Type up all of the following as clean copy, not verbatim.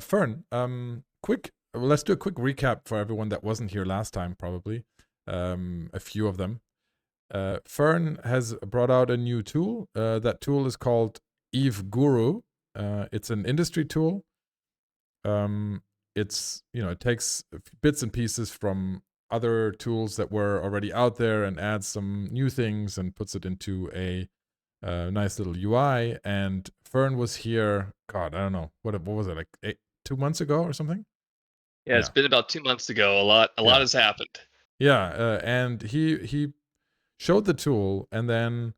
Fern, let's do a quick recap for everyone that wasn't here last time, probably. A few of them. Fern has brought out a new tool. That tool is called Eve Guru. It's an industry tool. It takes bits and pieces from other tools that were already out there and adds some new things and puts it into a nice little UI. And Fern was here. God, I don't know what was it, like 2 months ago or something. Yeah, it's Yeah, been about 2 months ago. A lot yeah, has happened. yeah. And he showed the tool, and then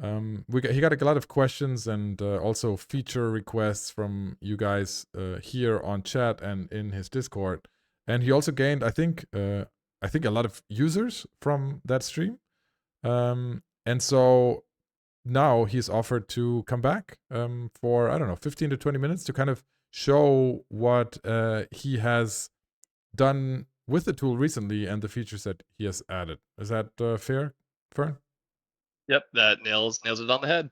he got a lot of questions and also feature requests from you guys here on chat and in his Discord. And he also gained, I think a lot of users from that stream. And so now he's offered to come back for, I don't know, 15 to 20 minutes to kind of show what he has done with the tool recently and the features that he has added. Is that fair, Fern? Yep, that nails it on the head.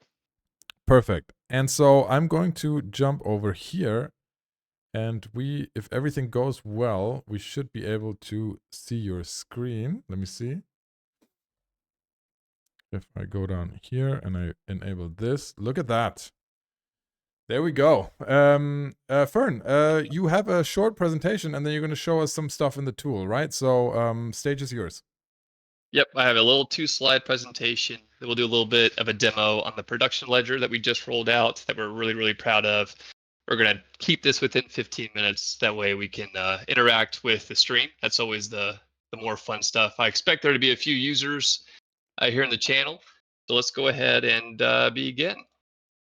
Perfect. And so I'm going to jump over here, and if everything goes well, we should be able to see your screen. Let me see. If I go down here and I enable this, look at that. There we go. Fern, you have a short presentation, and then you're going to show us some stuff in the tool, right? So, stage is yours. Yep, I have a little 2-slide presentation that we'll do a little bit of a demo on the production ledger that we just rolled out that we're really proud of. We're going to keep this within 15 minutes. That way we can interact with the stream. That's always the more fun stuff. I expect there to be a few users here in the channel. So let's go ahead and begin.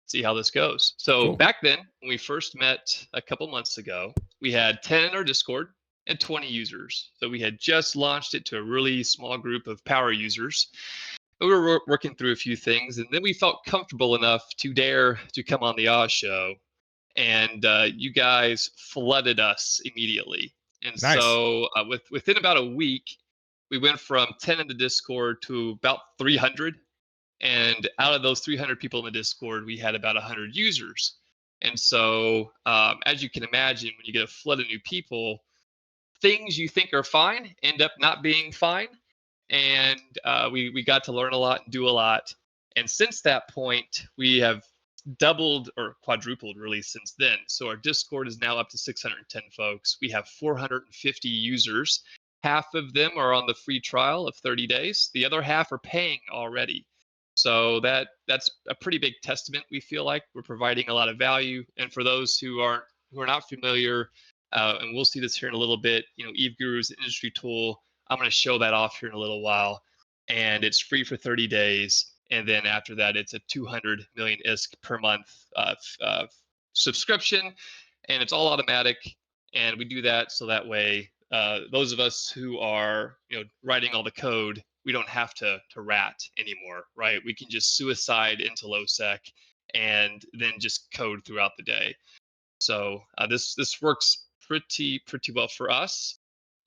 See how this goes. So Cool. back then, when we first met a couple months ago, we had 10 in our Discord and 20 users. So we had just launched it to a really small group of power users. We were working through a few things, and then we felt comfortable enough to dare to come on the Oz show, and you guys flooded us immediately. And Nice. so within about a week, we went from 10 in the Discord to about 300, and out of those 300 people in the Discord, we had about 100 users. And so, as you can imagine, when you get a flood of new people, things you think are fine end up not being fine. And we got to learn a lot and do a lot. And since that point, we have doubled or quadrupled really since then. So our Discord is now up to 610 folks. We have 450 users. Half of them are on the free trial of 30 days. The other half are paying already. So that's a pretty big testament. We feel like we're providing a lot of value. And for those who are not familiar, and we'll see this here in a little bit, Eve Guru is an industry tool. I'm going to show that off here in a little while, and it's free for 30 days. And then after that, it's a 200 million ISK per month subscription, and it's all automatic. And we do that so that way, those of us who are writing all the code, we don't have to rat anymore, right? We can just suicide into lowsec and then just code throughout the day. So this works pretty well for us.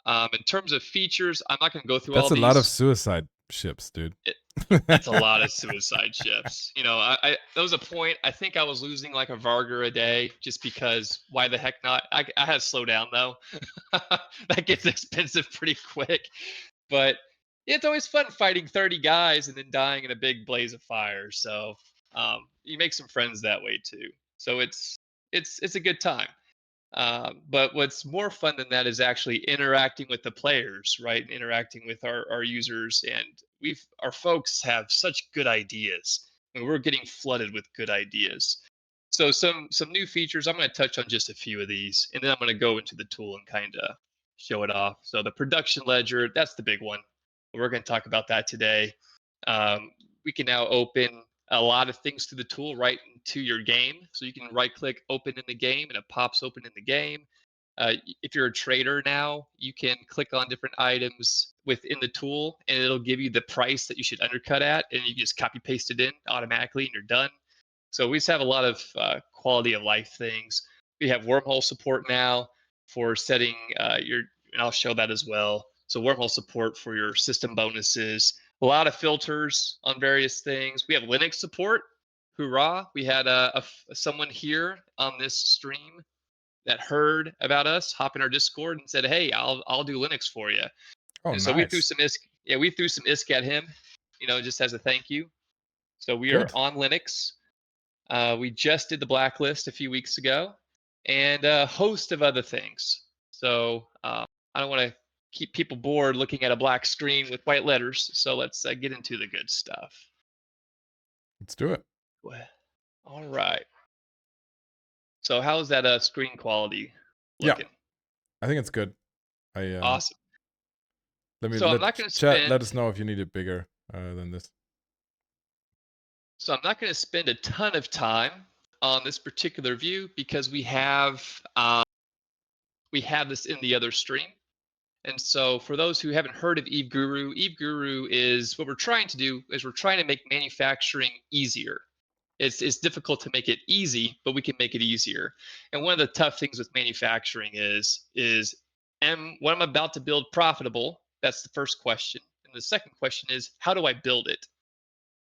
In terms of features, I'm not going to go through all That's a lot of these. suicide ships, dude. It, it's a lot of suicide shifts. There was a point I think I was losing like a Varger a day just because why the heck not? I had to slow down though. That gets expensive pretty quick, but it's always fun fighting 30 guys and then dying in a big blaze of fire. So you make some friends that way too. So it's a good time. But what's more fun than that is actually interacting with the players, right? Interacting with our users, and our folks have such good ideas, and we're getting flooded with good ideas. So some new features. I'm going to touch on just a few of these, and then I'm going to go into the tool and kind of show it off. So the production ledger, that's the big one. We're going to talk about that today. We can now open a lot of things to the tool right into your game. So you can right click open in the game and it pops open in the game. If you're a trader now, you can click on different items within the tool and it'll give you the price that you should undercut at, and you just copy paste it in automatically and you're done. So we just have a lot of quality of life things. We have wormhole support now for setting and I'll show that as well. So wormhole support for your system bonuses, a lot of filters on various things. We have Linux support. Hoorah! We had someone here on this stream that heard about us hop in our Discord and said, "Hey, I'll do Linux for you." Oh, And so we threw nice. some ISK, yeah, we threw some ISK at him, just as a thank you. So we are Good. on Linux. We just did the Blacklist a few weeks ago, and a host of other things. So I don't want to keep people bored looking at a black screen with white letters. So let's get into the good stuff. Let's do it. All right. So how's that screen quality Yeah, looking? I think it's good. I Awesome. let me So I'm let not going to chat let spend us know if you need it bigger than this. so I'm not going to spend a ton of time on this particular view because we have this in the other stream. And so for those who haven't heard of Eve Guru is what we're trying to do is we're trying to make manufacturing easier. It's difficult to make it easy, but we can make it easier. And one of the tough things with manufacturing is am what I'm about to build profitable? That's the first question. And the second question is how do I build it?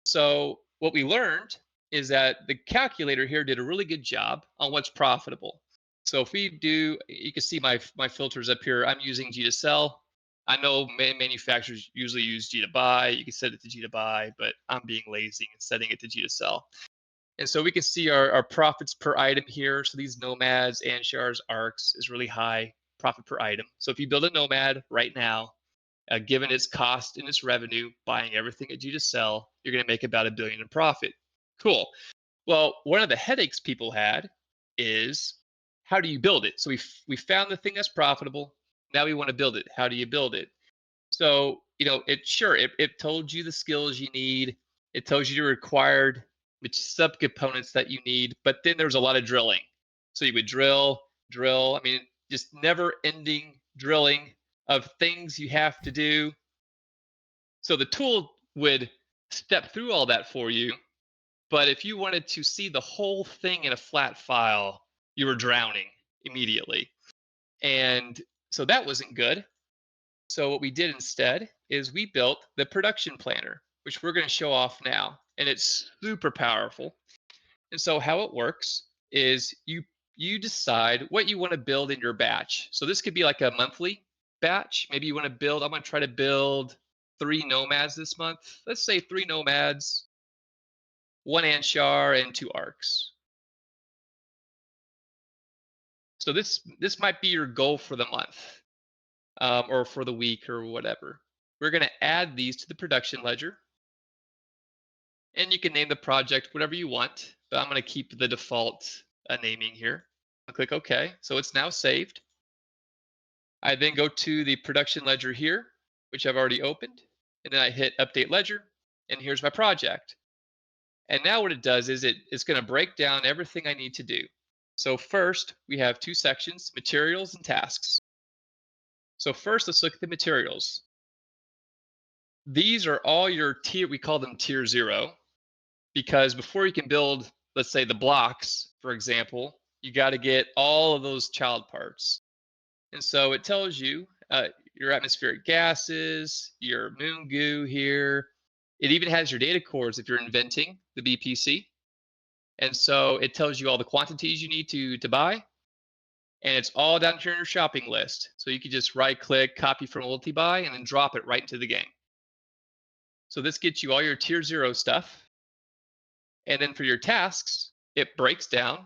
So what we learned is that the calculator here did a really good job on what's profitable. So if we do, you can see my filters up here. I'm using G to sell. I know manufacturers usually use G to buy. You can set it to G to buy, but I'm being lazy and setting it to G to sell. And so we can see our profits per item here. So these nomads, anshars, arcs is really high profit per item. So if you build a nomad right now, given its cost and its revenue, buying everything at G to sell, you're going to make about $1 billion in profit. Cool. Well, one of the headaches people had is how do you build it? So we found the thing that's profitable. Now we want to build it. How do you build it? So it told you the skills you need. It tells you the required subcomponents that you need. But then there's a lot of drilling. So you would drill. I mean, just never ending drilling of things you have to do. So the tool would step through all that for you. But if you wanted to see the whole thing in a flat file, you were drowning immediately. And so that wasn't good. So what we did instead is we built the production planner, which we're going to show off now. And it's super powerful. And so how it works is you decide what you want to build in your batch. So this could be like a monthly batch. Maybe you want to build, I'm going to try to build 3 nomads this month. Let's say 3 nomads, 1 anshar, and 2 arcs. So this might be your goal for the month, or for the week or whatever. We're going to add these to the production ledger. And you can name the project whatever you want, but I'm going to keep the default naming here. I'll click OK. So it's now saved. I then go to the production ledger here, which I've already opened, and then I hit update ledger, and here's my project. And now what it does is it's going to break down everything I need to do. So first, we have 2 sections, materials and tasks. So first, let's look at the materials. These are all your tier, we call them tier 0, because before you can build, let's say the blocks, for example, you got to get all of those child parts. And so it tells you your atmospheric gases, your moon goo here. It even has your data cores if you're inventing the BPC. And so it tells you all the quantities you need to buy. And it's all down here in your shopping list. So you can just right click, copy from multi-buy, and then drop it right into the game. So this gets you all your tier 0 stuff. And then for your tasks, it breaks down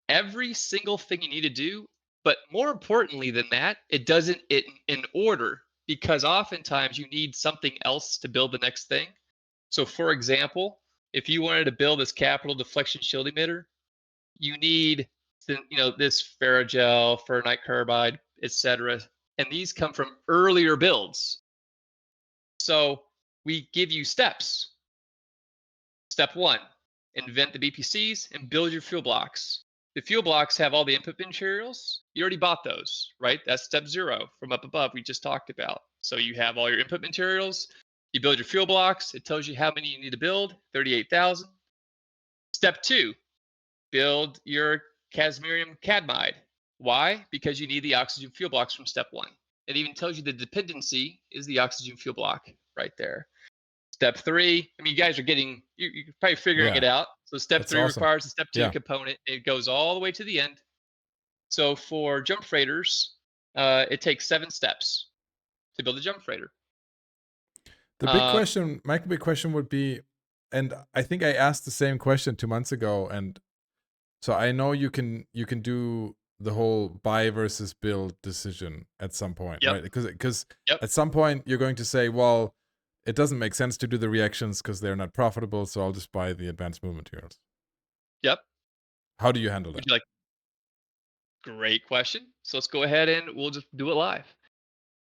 every single thing you need to do. But more importantly than that, it does it in order because oftentimes you need something else to build the next thing. So, for example, if you wanted to build this capital deflection shield emitter, you need this ferrogel, ferrite carbide, etc. And these come from earlier builds. So we give you steps. Step 1, invent the BPCs and build your fuel blocks. The fuel blocks have all the input materials. You already bought those, right? That's step 0 from up above we just talked about. So you have all your input materials. You build your fuel blocks. It tells you how many you need to build, 38,000. Step 2, build your Casmirium cadmide. Why? Because you need the oxygen fuel blocks from step 1. It even tells you the dependency is the oxygen fuel block right there. Step 3, I mean, you guys are you're probably figuring it Yeah, out. So step that's 3 awesome. requires a step 2 Yeah, component. It goes all the way to the end. So for jump freighters, it takes 7 steps to build a jump freighter. The big Um, question, my big question would be, and I think I asked the same question 2 months ago, and so I know you can do the whole buy versus build decision at some point, yep, right? Because yep, at some point you're going to say, well, it doesn't make sense to do the reactions because they're not profitable, so I'll just buy the advanced movement materials. yep. How do you handle Would that? you like? Great question. So let's go ahead and we'll just do it live.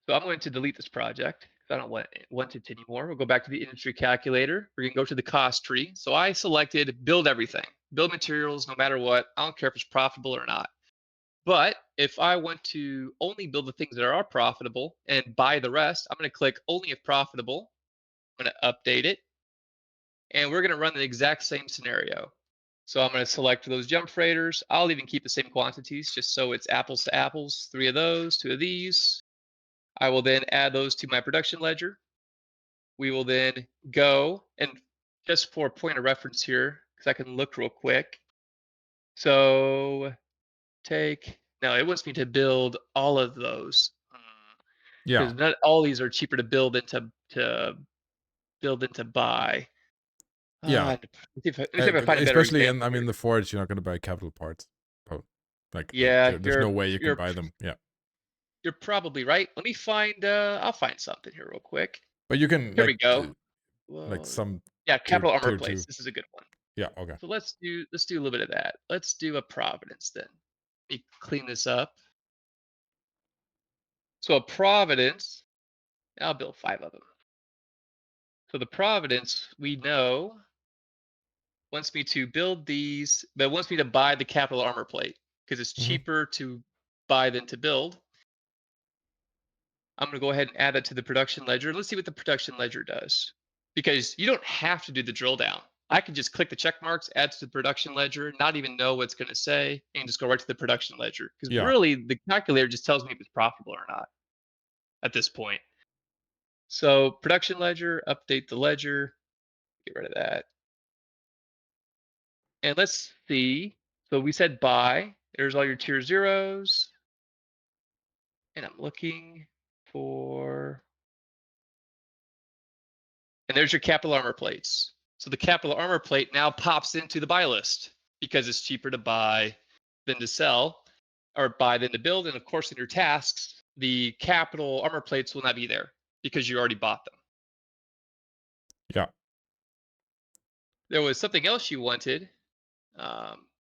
So I'm going to delete this project because I don't want it anymore. We'll go back to the industry calculator. We're going to go to the cost tree. So I selected build everything, build materials no matter what. I don't care if it's profitable or not. But if I want to only build the things that are profitable and buy the rest, I'm going to click only if profitable. I'm going to update it. And we're going to run the exact same scenario. So I'm going to select those jump freighters. I'll even keep the same quantities just so it's apples to apples. 3 of those, 2 of these. I will then add those to my production ledger. We will then go and just for a point of reference here, because I can look real quick. So no, it wants me to build all of those Yeah, because not all these are cheaper to build than to build than to buy. yeah. Let me see if I find a better Especially in, example I here. mean, the forge, you're not going to buy capital parts. Oh, like Yeah, there's no way you can you're buy them. Yeah, you're probably right. Let me find. I'll find something here real quick. but you can Here we go. like Well, some yeah, capital armor tier plates. two. This is a good one. Yeah, okay. So let's do a little bit of that. Let's do a Providence then. Let me clean this up. So a Providence, I'll build 5 of them. So the Providence, we know, wants me to build these, but wants me to buy the capital armor plate because it's Hmm. cheaper to buy than to build. I'm going to go ahead and add that to the production ledger. Let's see what the production ledger does. Because you don't have to do the drill down. I can just click the check marks, add to the production ledger, not even know what it's going to say, and just go right to the production ledger. Because Yeah, really, the calculator just tells me if it's profitable or not at this point. So, production ledger, update the ledger, get rid of that. And let's see. So, we said buy. There's all your tier zeros. And I'm looking for and there's your capital armor plates. So the capital armor plate now pops into the buy list because it's cheaper to buy than to sell, or buy than to build. And of course, in your tasks, the capital armor plates will not be there because you already bought them. yeah. There was something else you wanted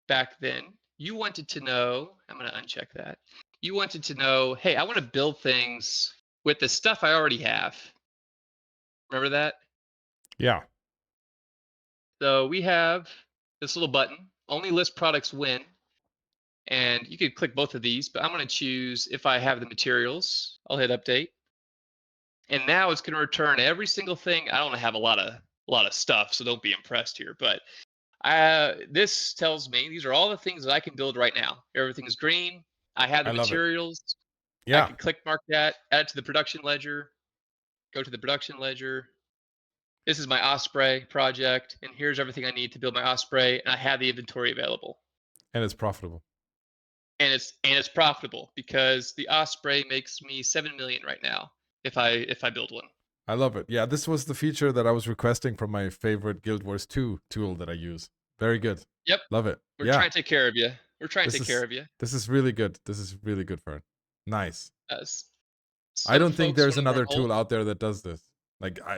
back then. You wanted to know, I'm going to uncheck that. You wanted to know, hey, I want to build things with the stuff I already have. Remember that? Yeah. So we have this little button, only list products win. And you could click both of these, but I'm going to choose if I have the materials. I'll hit update. And now it's going to return every single thing. I don't have a lot of stuff, so don't be impressed here. But this tells me these are all the things that I can build right now. Everything is green. I have I the love it. materials. I Yeah. can click mark that, add it to the production ledger, go to the production ledger. This is my Osprey project, and here's everything I need to build my Osprey, and I have the inventory available. And it's profitable. And it's profitable because the Osprey makes me 7 million right now if I build one. I love it. Yeah, this was the feature that I was requesting from my favorite Guild Wars 2 tool that I use. Very good. Yep, Love it. we're Yeah. trying to take care of you. We're trying to This take care is of you. this is really good. This is really good for it. Nice. I Some don't think folks there's want to another wormhole. tool out there that does this.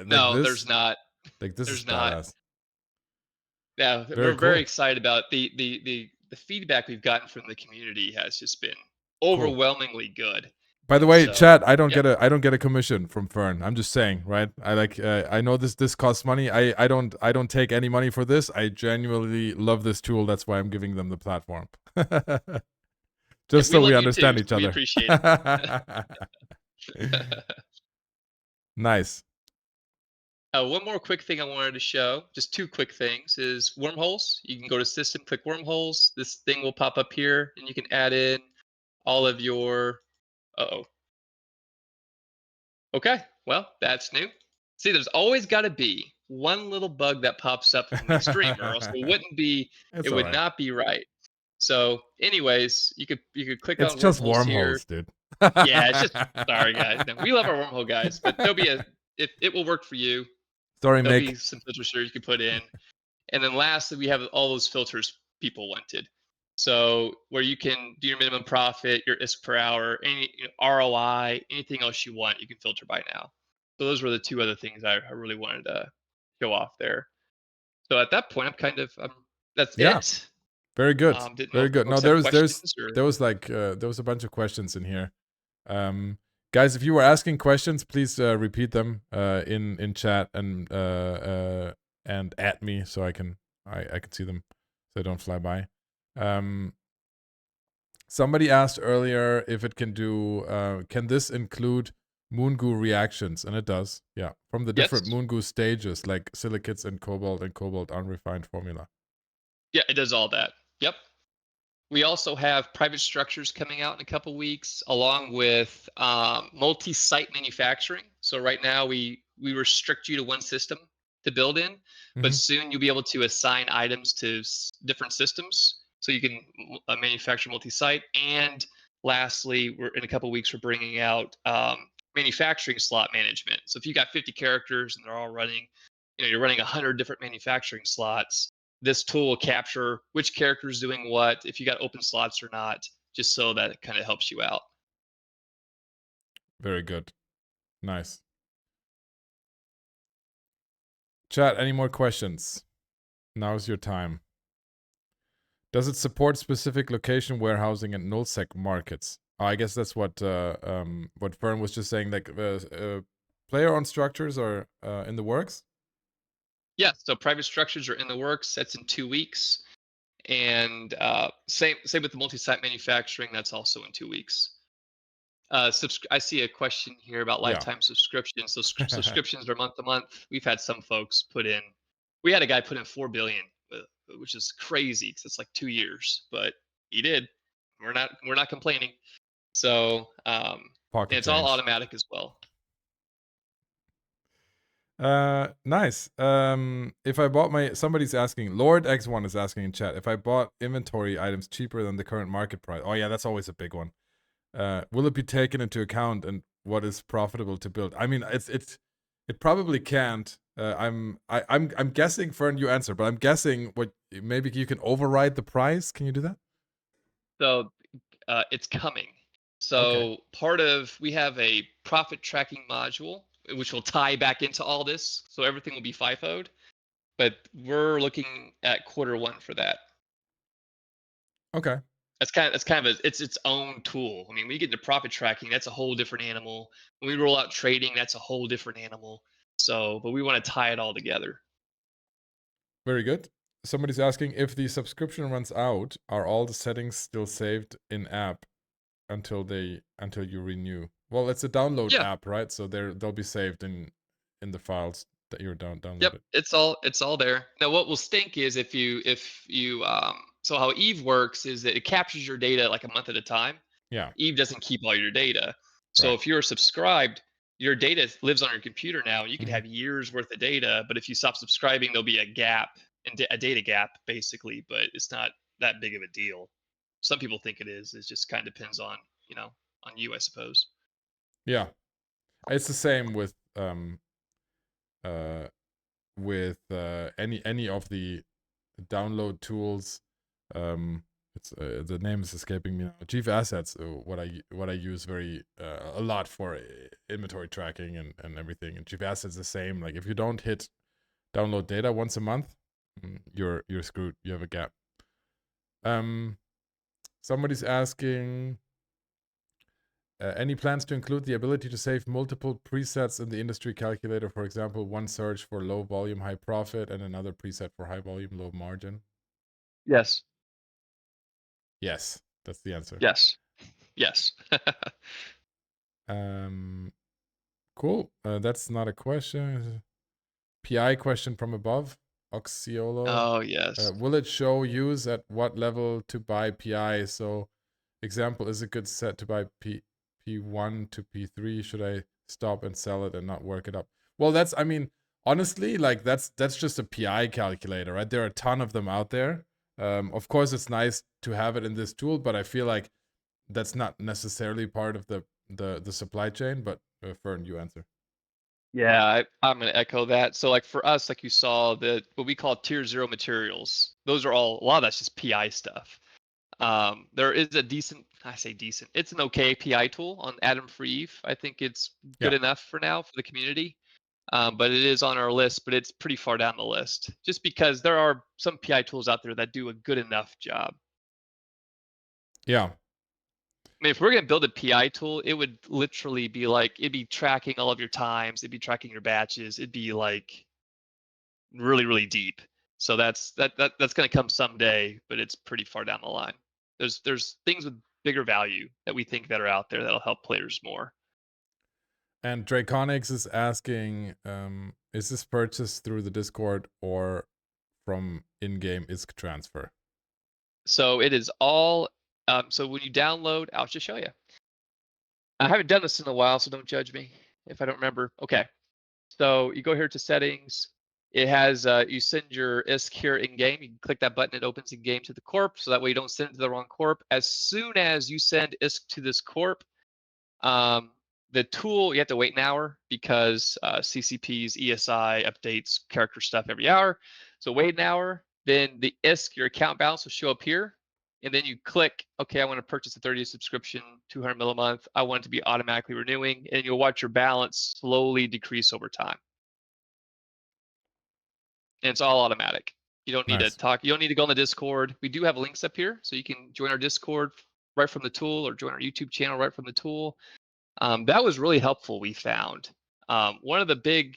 No, there's not. Like this is There's not. badass. Yeah, Very we're very cool. excited about the feedback we've gotten from the community has just been Cool. overwhelmingly good. By the And way, so, chat, I don't yeah, get a commission from Fern. I'm just saying, right? I know this costs money. I don't take any money for this. I genuinely love this tool. That's why I'm giving them the platform. yeah, Just we so we love you too, understand each so we other. appreciate it. Nice. One more quick thing I wanted to show, just 2 quick things, is wormholes. You can go to System, click Wormholes. This thing will pop up here, and you can add in all of your. Uh-oh. Okay, well, that's new. See, there's always got to be one little bug that pops up from the stream, or else it wouldn't be. It It's all would right. not be right. So, anyways, you could click It's on just wormholes here. wormholes, dude. Yeah, it's just sorry guys. No, we love our wormhole guys, but there'll be a if it will work for you. Sorry, There'll be Mick. some filters here you can put in. And then lastly, we have all those filters people wanted. So where you can do your minimum profit, your ISK per hour, any ROI, anything else you want, you can filter by now. So those were the two other things I really wanted to show off there. So at that point, that's Yeah, it. very good. Didn't know Very if good. No, folks have questions there or was like there was a bunch of questions in here. Guys, if you were asking questions, please repeat them in chat and at me so I can see them so they don't fly by. Somebody asked earlier if it can do can this include Moongoo reactions, and it does. Yeah, from the different yes. Moongoo stages like silicates and cobalt unrefined formula. Yeah, it does all that. Yep. We also have private structures coming out in a couple weeks, along with multi-site manufacturing. So right now we restrict you to one system to build in, but Mm-hmm. soon you'll be able to assign items to different systems, so you can manufacture multi-site. And lastly, we're in a couple weeks we're bringing out manufacturing slot management. So if you got 50 characters and they're all running, you're running 100 different manufacturing slots, this tool will capture which character is doing what, if you got open slots or not, just so that it kind of helps you out. Very good. Nice. Chat, any more questions? Now's your time. Does it support specific location warehousing and nullsec markets? Oh, I guess that's what Fern was just saying. Like player on structures are in the works. Yeah, so private structures are in the works. That's in 2 weeks, and same with the multi-site manufacturing. That's also in 2 weeks. I see a question here about Yeah. lifetime subscriptions. So subscriptions are month to month. We've had some folks put in. We had a guy put in 4 billion, which is crazy because it's like 2 years, but he did. We're not complaining. So and Pocket it's all change. automatic as well. Nice. If I bought somebody's asking, Lord X1 is asking in chat, if I bought inventory items cheaper than the current market price. Oh yeah, that's always a big one. Will it be taken into account and what is profitable to build? I mean, it probably can't. I'm guessing, Fern, you answer, but I'm guessing what maybe you can override the price. Can you do that? So it's coming. Okay. So we have a profit tracking module which will tie back into all this, so everything will be FIFO'd. But we're looking at Q1 for that. Okay. It's its own tool. I mean, when you get into profit tracking, that's a whole different animal. When we roll out trading, that's a whole different animal. So, but we want to tie it all together. Very good. Somebody's asking if the subscription runs out, are all the settings still saved in app until you renew? Well, it's a download Yeah. app, right? So they'll be saved in the files that you're Yep. downloaded. It's all there. Now, what will stink is if you so how Eve works is that it captures your data like a month at a time. Yeah. Eve doesn't keep all your data. So Right. if you're subscribed, your data lives on your computer now. You can Mhm. have years worth of data, but if you stop subscribing, there'll be a gap and a data gap basically. But it's not that big of a deal. Some people think it is. It just kind of depends on on you, I suppose. Yeah. It's the same any of the download tools. It's the name is escaping me now. Chief Assets, what I use very a lot for inventory tracking and everything. And Chief Assets is the same. Like if you don't hit download data once a month, you're screwed. You have a gap. Somebody's asking. Any plans to include the ability to save multiple presets in the industry calculator? For example, one search for low volume, high profit, and another preset for high volume, low margin. Yes. Yes, that's the answer. Yes. Yes. Cool. That's not a question. PI question from above. Oxiolo. Oh yes. Will it show use at what level to buy PI? So, example, is it good set to buy P1 to P3? Should I stop and sell it and not work it up? Well, honestly, like that's just a PI calculator, right? There are a ton of them out there. Of course, it's nice to have it in this tool, but I feel like that's not necessarily part of the supply chain. But Fern, you answer. Yeah, I'm gonna echo that. So like for us, like you saw the what we call tier zero materials. Those are all a lot of that's just PI stuff. There is a decent, I say decent, it's an okay PI tool on Atom for Eve. I think it's good Yeah, enough for now for the community. But it is on our list, but it's pretty far down the list just because there are some PI tools out there that do a good enough job. yeah, I mean, if we're gonna build a PI tool, it would literally be like it'd be tracking all of your times, it'd be tracking your batches, it'd be like really, really deep. So that's gonna come someday, but it's pretty far down the line. There's things with bigger value that we think that are out there that'll help players more. and Draconix is asking, is this purchased through the Discord or from in-game ISK transfer? So it is all. So when you download, I'll just show you. I haven't done this in a while, so don't judge me if I don't remember. Okay. So you go here to settings. It has you send your ISK here in game. You can click that button, it opens in game to the corp, so that way you don't send it to the wrong corp. As soon as you send ISK to this corp, um, the tool you have to wait an hour because CCP's ESI updates character stuff every hour. So wait an hour, then the ISK, your account balance will show up here. And then you click, okay, I want to purchase a 30-day subscription, 200 mil a month. I want it to be automatically renewing, and you'll watch your balance slowly decrease over time. And it's all automatic. You don't need to Nice. talk. You don't need to go on the Discord. We do have links up here, so you can join our Discord right from the tool, or join our YouTube channel right from the tool. That was really helpful. We found one of the big,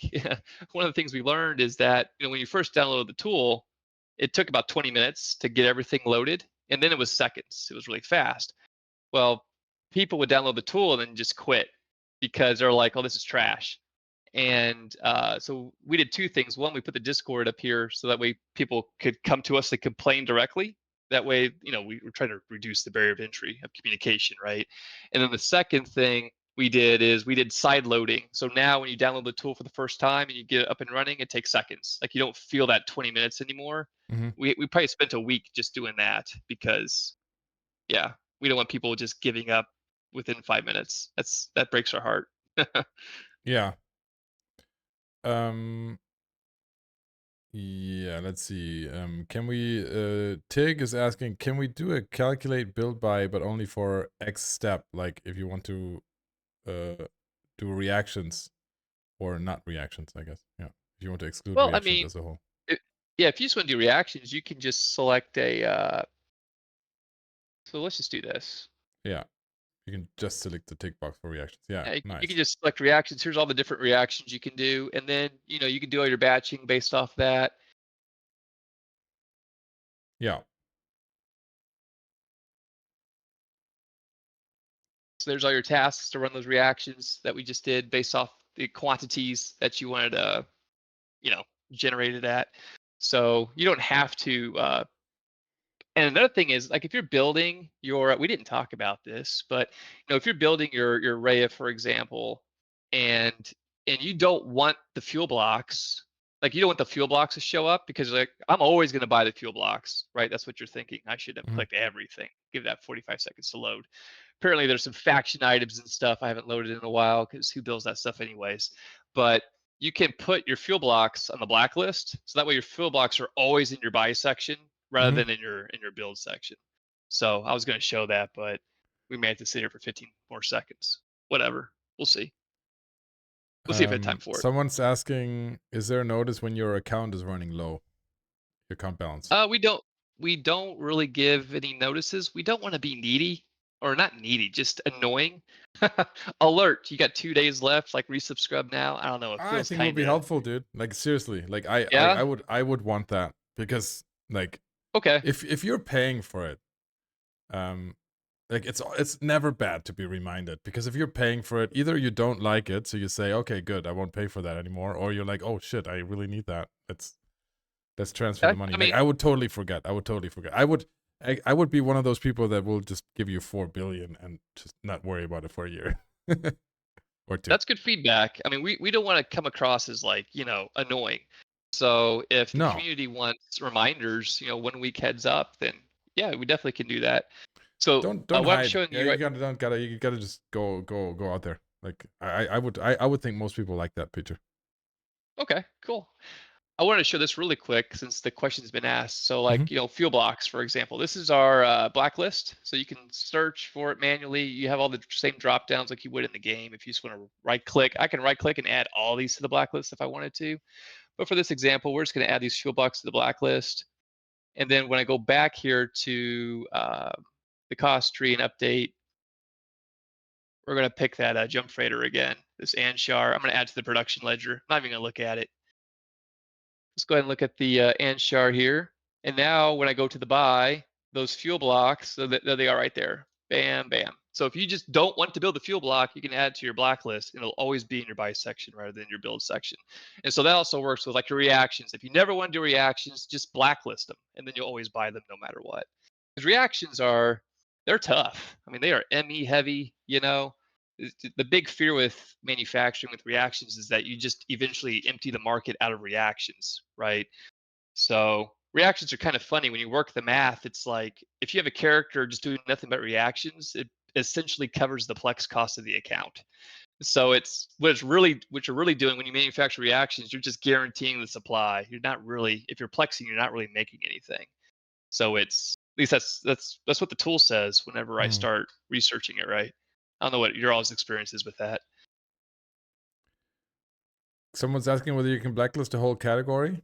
one of the things we learned is that when you first download the tool, it took about 20 minutes to get everything loaded, and then it was seconds. It was really fast. Well, people would download the tool and then just quit because they're like, "Oh, this is trash." And so we did two things. One, we put the Discord up here so that way people could come to us to complain directly. That way, we were trying to reduce the barrier of entry of communication, right? And then the second thing we did is we did side loading. So now when you download the tool for the first time and you get it up and running, it takes seconds. Like you don't feel that 20 minutes anymore. Mm-hmm. We probably spent a week just doing that because, yeah, we don't want people just giving up within 5 minutes. That breaks our heart. Yeah. Yeah, let's see. Can we Tig is asking, can we do a calculate build by but only for X step, like if you want to do reactions or not reactions, I guess. Yeah. If you want to exclude Well, I reactions mean, as a whole. yeah, if you just want to do reactions, you can just select a. So let's just do this. Yeah. You can just select the tick box for reactions. Yeah, Yeah, you can nice. just select reactions. Here's all the different reactions you can do, and then you can do all your batching based off that. Yeah. So there's all your tasks to run those reactions that we just did based off the quantities that you wanted to, generated at. So you don't have to and another thing is like if you're building your we didn't talk about this, but if you're building your Rhea, for example, and you don't want the fuel blocks, like you don't want the fuel blocks to show up because like I'm always going to buy the fuel blocks, right? That's what you're thinking. I should have Mhm. clicked everything. Give that 45 seconds to load. Apparently there's some faction items and stuff I haven't loaded in a while because who builds that stuff anyways? But you can put your fuel blocks on the blacklist, so that way your fuel blocks are always in your buy section rather Mhm. than in your build section. So I was going to show that, but we may have to sit here for 15 more seconds. Whatever, we'll see. We'll see if I have time for it. Someone's asking, is there a notice when your account is running low? Your account balance. We don't really give any notices. We don't want to be needy, or not needy, just annoying. Alert, you got 2 days left, like resubscribe now. I don't know, it I feels think it would kind be of. helpful, dude. Like seriously. Like I Yeah. I would I would want that because like Okay. if you're paying for it, um like it's never bad to be reminded because if you're paying for it, either you don't like it, so you say, okay, good, I won't pay for that anymore, or you're like, oh shit, I really need that. Let's transfer the Okay. money. I Like mean, I would totally forget. I would be one of those people that will just give you 4 billion and just not worry about it for a year or two. that's good feedback. I mean, we don't want to come across as like, annoying. So if the No, community wants reminders, 1 week heads up, then yeah, we definitely can do that. So don't what I'm hide. showing Yeah, you right. you gotta just go out there. Like I would think most people like that picture. Okay, cool. I wanted to show this really quick since the question's been asked. So, Hmm. like, fuel blocks, for example. This is our blacklist. So you can search for it manually. You have all the same drop downs like you would in the game. If you just want to right click, I can right click and add all these to the blacklist if I wanted to. But for this example, we're just going to add these fuel blocks to the blacklist. And then when I go back here to the cost tree and update, we're going to pick that jump freighter again, this Anshar. I'm going to add to the production ledger. I'm not even going to look at it. Let's go ahead and look at the Anshar here. And now when I go to the buy, those fuel blocks, so there they are right there. Bam, bam. So if you just don't want to build the fuel block, you can add to your blacklist, and it'll always be in your buy section rather than your build section. And so that also works with like your reactions. If you never want to do reactions, just blacklist them, and then you'll always buy them no matter what. Because reactions they're tough. I mean, they are ME heavy, the big fear with manufacturing with reactions is that you just eventually empty the market out of reactions, right? So reactions are kind of funny when you work the math. It's like if you have a character just doing nothing but reactions, it essentially covers the plex cost of the account. So it's what you're really doing when you manufacture reactions, you're just guaranteeing the supply. You're not really, if you're plexing, you're not really making anything. So it's at least that's what the tool says whenever I Hmm. start researching it, right? I don't know what your all's experience is with that. Someone's asking whether you can blacklist a whole category.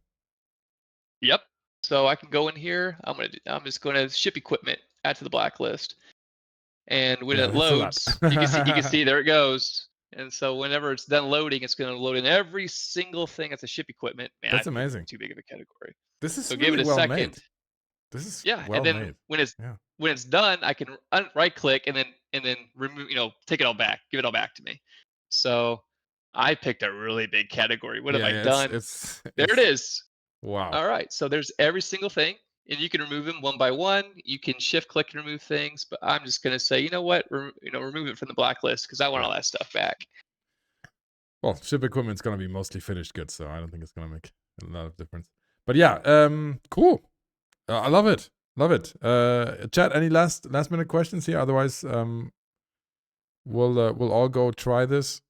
Yep. So I can go in here. I'm just going to ship equipment, add to the blacklist, and when Yeah, it that's a lot. loads, you can see there it goes. And so whenever it's done loading, it's going to load in every single thing that's a ship equipment. Man, I That's picked amazing. too big of a category. This is So give really it a well second. made. This is Yeah, and well then made. when it's Yeah. when it's done, I can right click and then remove, take it all back, give it all back to me. So I picked a really big category. What have Yeah, I yeah, done? There it it's is. wow. All right, so there's every single thing, and you can remove them one by one. You can shift click and remove things, but I'm just gonna say, you know what, remove it from the blacklist because I want Yeah. all that stuff back. Well, ship equipment's gonna be mostly finished goods, so I don't think it's gonna make a lot of difference. But yeah, cool. I love it. Love it. Chat, any last minute questions here? Otherwise, we'll all go try this.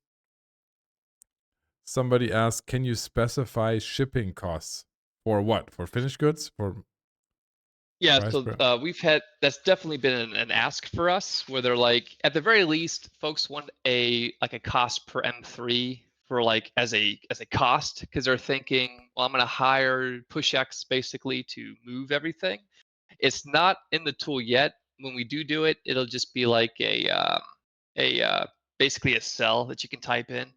Somebody asked, can you specify shipping costs for what? For finished goods? For Yeah, price so per? we've had that's definitely been an ask for us, where they're like, at the very least, folks want a cost per M3 for like as a cost because they're thinking, well, I'm gonna hire PushX basically to move everything. It's not in the tool yet. When we do it, it'll just be like a basically a cell that you can type in,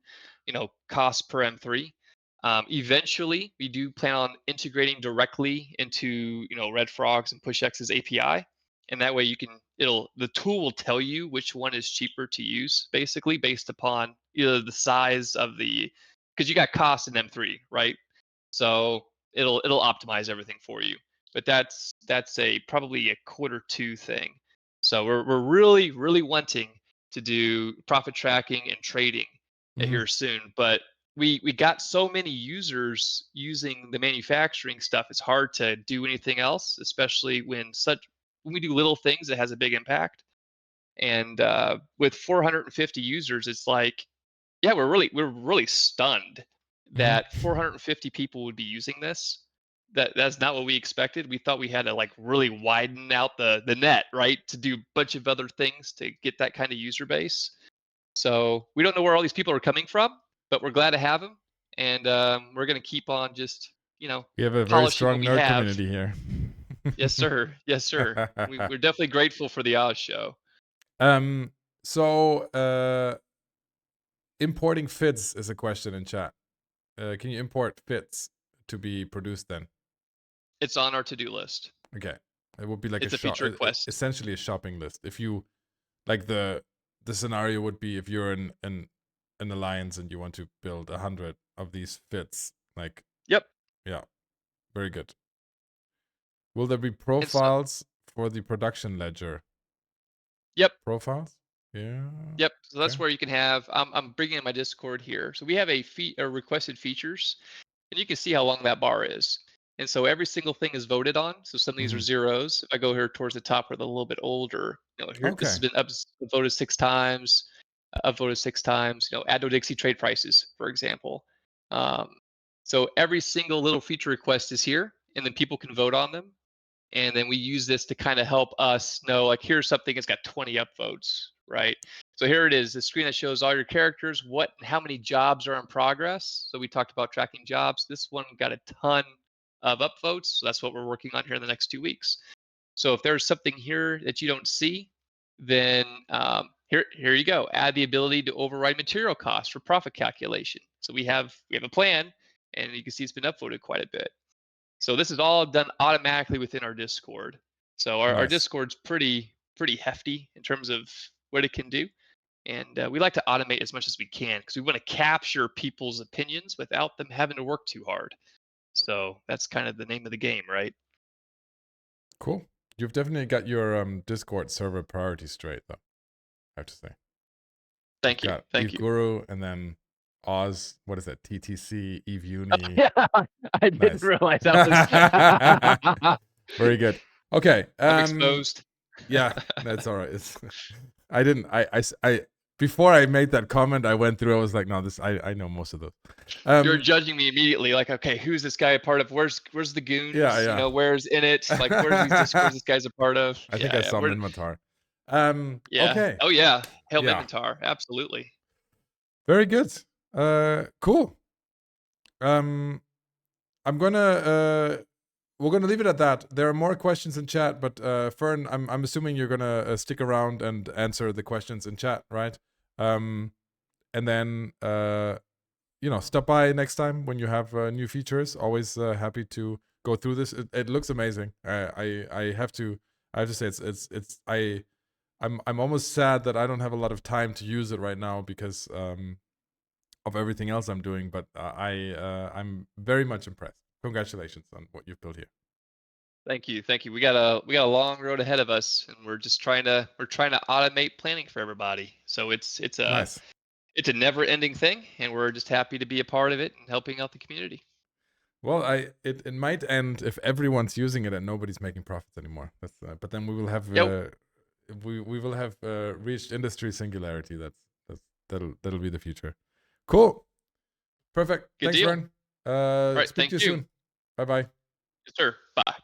cost per M3. Eventually, we do plan on integrating directly into Red Frogs and PushX's API, and that way the tool will tell you which one is cheaper to use, basically based upon either the size of because you got cost in M3, right? So it'll optimize everything for you. But that's a probably a quarter two thing. So we're really wanting to do profit tracking and trading Mm-hmm. here soon. But we got so many users using the manufacturing stuff. It's hard to do anything else, especially when we do little things that has a big impact. And with 450 users, it's like, yeah, we're really stunned that Mm-hmm. 450 people would be using this. That's not what we expected. We thought we had to like really widen out the net, right, to do a bunch of other things to get that kind of user base. So we don't know where all these people are coming from, but we're glad to have them, and we're gonna keep on just We have a very polishing what strong we nerd have. community here. Yes, sir. Yes, sir. We're definitely grateful for the Oz show. um, so importing fits is a question in chat. Can you import fits to be produced then? It's on our to-do list. Okay, it would be like a It's a shop, feature request. essentially a shopping list. If you like the scenario would be if you're in an alliance and you want to build 100 of these fits. Like, Yep. yeah, very good. Will there be And so, profiles for the production ledger? yep. Profiles? Yeah. Yep. So that's Okay. where you can have. I'm bringing in my Discord here. So we have a requested features. and you can see how long that bar is. And so every single thing is voted on. So some of these are Mhm. zeros. If I go here towards the top where they're a little bit older, here this has Okay. been voted 6 times, upvoted 6 times. Add no Dixie trade prices, for example. Um, so every single little feature request is here, and then people can vote on them. And then we use this to kind of help us know, like, here's something that's got 20 upvotes, right? So here it is, the screen that shows all your characters, how many jobs are in progress. So we talked about tracking jobs. This one got a ton of upvotes, so that's what we're working on here in the next 2 weeks. So if there's something here that you don't see, then here you go. Add the ability to override material costs for profit calculation. So we have a plan, and you can see it's been upvoted quite a bit. So this is all done automatically within our Discord. So our Nice. Discord's pretty hefty in terms of what it can do, and we like to automate as much as we can because we want to capture people's opinions without them having to work too hard. So that's kind of the name of the game, right? Cool. You've definitely got your Discord server priorities straight, though, I have to say. You've Thank you, got thank Eve you. Guru and then Oz. What is that? TTC, Eve Oh, Uni. yeah, I didn't Nice. realize that was Very good. Okay. I'm exposed. Yeah, that's all right. It's, I didn't. I before I made that comment, I went through. I was like, no, this. I know most of those. You're judging me immediately, like, okay, who's this guy a part of? Where's the Yeah, goons? yeah. Where's in it? Like, where's these discords this guy's a part of? I think Yeah, I yeah. saw Minmatar. Yeah. Okay. Oh yeah. Helm Yeah. Inventar. Absolutely. Very good. Cool. Um, I'm gonna we're gonna leave it at that. There are more questions in chat, but Fern, I'm assuming you're gonna stick around and answer the questions in chat, right? And then stop by next time when you have new features. Always happy to go through this. It looks amazing. I have to say I'm almost sad that I don't have a lot of time to use it right now because of everything else I'm doing. But I'm very much impressed. Congratulations on what you've built here. Thank you. Thank you. We got a long road ahead of us, and we're trying to automate planning for everybody. So it's a Nice. never-ending thing, and we're just happy to be a part of it and helping out the community. Well, it might end if everyone's using it and nobody's making profits anymore. That's but then we will have Yep. we will have reached industry singularity. That'll be the future. Cool. Perfect. Good Thanks, deal. Vern. All right. Speak to Thank you you. soon. Bye bye. Yes, sir. Bye.